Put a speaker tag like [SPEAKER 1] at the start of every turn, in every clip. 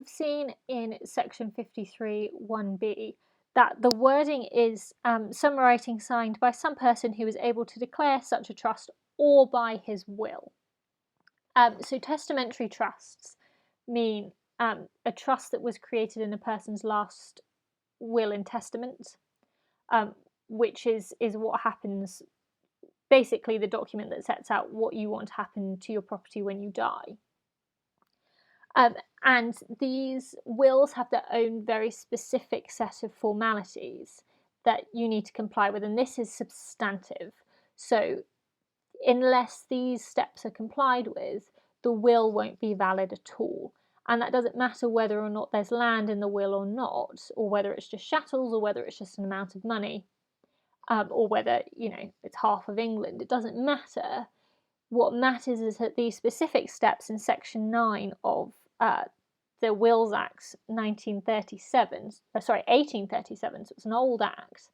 [SPEAKER 1] seen in section 53 1b that the wording is some writing signed by some person who is able to declare such a trust or by his will. So testamentary trusts mean a trust that was created in a person's last will and testament, which is what happens, basically the document that sets out what you want to happen to your property when you die. And these wills have their own very specific set of formalities that you need to comply with, and this is substantive. So unless these steps are complied with, the will won't be valid at all. And that doesn't matter whether or not there's land in the will or not, or whether it's just chattels, or whether it's just an amount of money, or whether, it's half of England. It doesn't matter. What matters is that these specific steps in Section 9 of the Wills Act 1837, so it's an old act,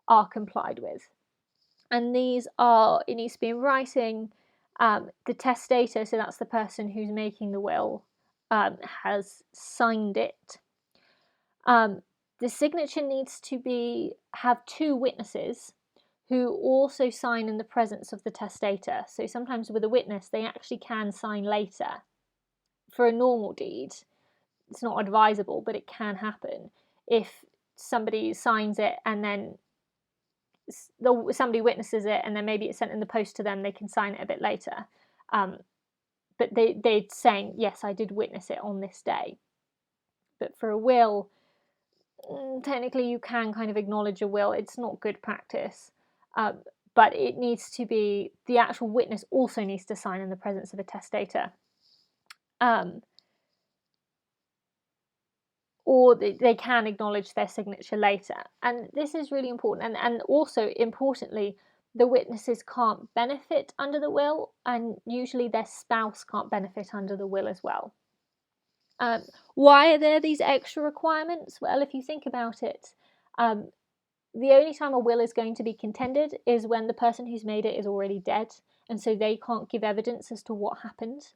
[SPEAKER 1] are complied with. And these are, it needs to be in writing. The testator, so that's the person who's making the will, has signed it. The signature needs to have two witnesses who also sign in the presence of the testator. So sometimes with a witness, they actually can sign later. For a normal deed, it's not advisable, but it can happen. If somebody signs it and then somebody witnesses it and then maybe it's sent in the post to them, they can sign it a bit later. But they're saying, yes, I did witness it on this day. But for a will, technically you can kind of acknowledge a will. It's not good practice. But it needs to be, the actual witness also needs to sign in the presence of a testator. Or they can acknowledge their signature later. And this is really important. And also, importantly, the witnesses can't benefit under the will, and usually their spouse can't benefit under the will as well. Why are there these extra requirements? Well, if you think about it, the only time a will is going to be contended is when the person who's made it is already dead, and so they can't give evidence as to what happened.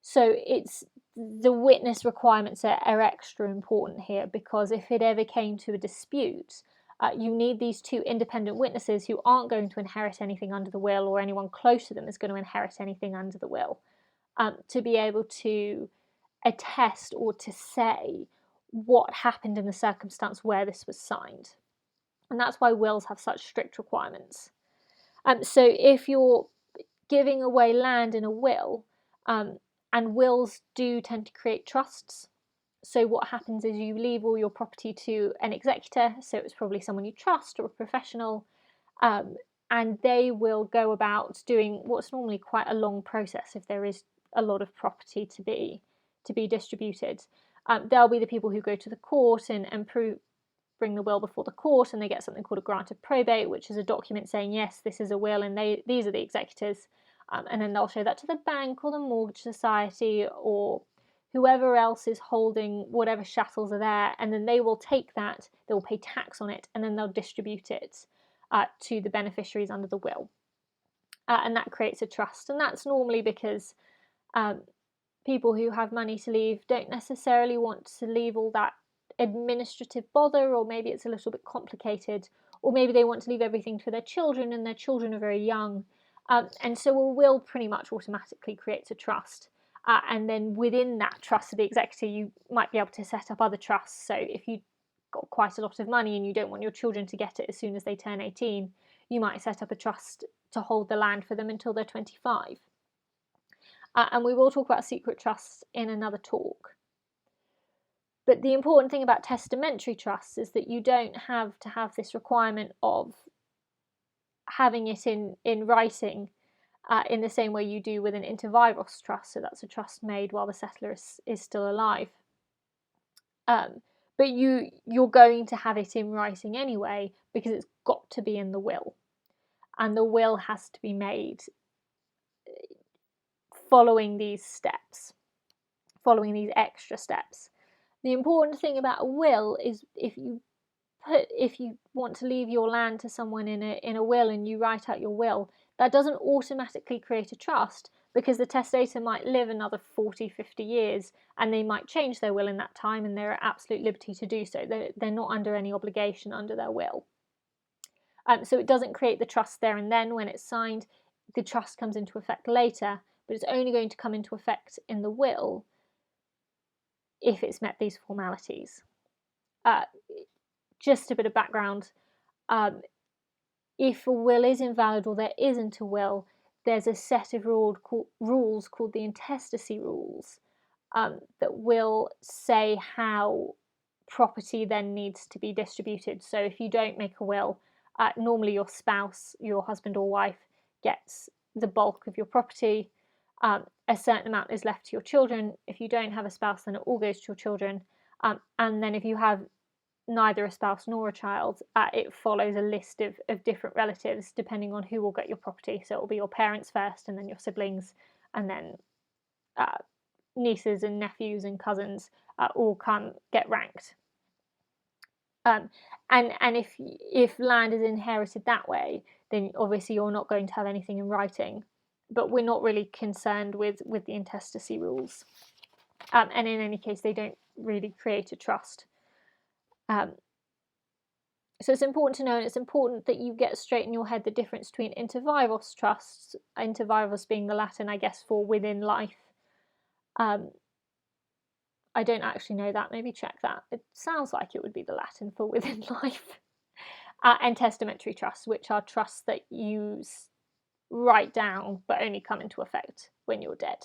[SPEAKER 1] So it's the witness requirements are extra important here, because if it ever came to a dispute, you need these two independent witnesses who aren't going to inherit anything under the will, or anyone close to them is going to inherit anything under the will, to be able to attest or to say what happened in the circumstance where this was signed. And that's why wills have such strict requirements. So if you're giving away land in a will, and wills do tend to create trusts. So what happens is you leave all your property to an executor, so it's probably someone you trust or a professional, and they will go about doing what's normally quite a long process if there is a lot of property to be distributed. They'll be the people who go to the court and bring the will before the court, and they get something called a grant of probate, which is a document saying, yes, this is a will and these are the executors. And then they'll show that to the bank or the mortgage society or whoever else is holding whatever chattels are there, and then they will take that, they'll pay tax on it, and then they'll distribute it to the beneficiaries under the will. And that creates a trust, and that's normally because people who have money to leave don't necessarily want to leave all that administrative bother, or maybe it's a little bit complicated, or maybe they want to leave everything to their children and their children are very young. And so a will pretty much automatically creates a trust. And then within that trust of the executor, you might be able to set up other trusts. So if you've got quite a lot of money and you don't want your children to get it as soon as they turn 18, you might set up a trust to hold the land for them until they're 25. And we will talk about secret trusts in another talk. But the important thing about testamentary trusts is that you don't have to have this requirement of having it in writing in the same way you do with an inter vivos trust. So that's a trust made while the settlor is still alive. But you're going to have it in writing anyway, because it's got to be in the will. And the will has to be made following these steps, following these extra steps. The important thing about a will is if you want to leave your land to someone in a will and you write out your will, that doesn't automatically create a trust, because the testator might live another 40, 50 years, and they might change their will in that time, and they're at absolute liberty to do so. They're not under any obligation under their will. So it doesn't create the trust there and then when it's signed. The trust comes into effect later, but it's only going to come into effect in the will if it's met these formalities. Just a bit of background. If a will is invalid or there isn't a will, there's a set of rules called the intestacy rules that will say how property then needs to be distributed. So if you don't make a will, normally your spouse, your husband or wife, gets the bulk of your property. A certain amount is left to your children. If you don't have a spouse, then it all goes to your children. And then if you have neither a spouse nor a child, it follows a list of different relatives depending on who will get your property. So it will be your parents first, and then your siblings, and then nieces and nephews and cousins all get ranked. And if land is inherited that way, then obviously you're not going to have anything in writing. But we're not really concerned with the intestacy rules. And in any case, they don't really create a trust. So it's important to know, and it's important that you get straight in your head the difference between inter vivos trusts, inter vivos being the Latin, I guess, for within life. I don't actually know that, maybe check that. It sounds like it would be the Latin for within life. And testamentary trusts, which are trusts that you write down but only come into effect when you're dead.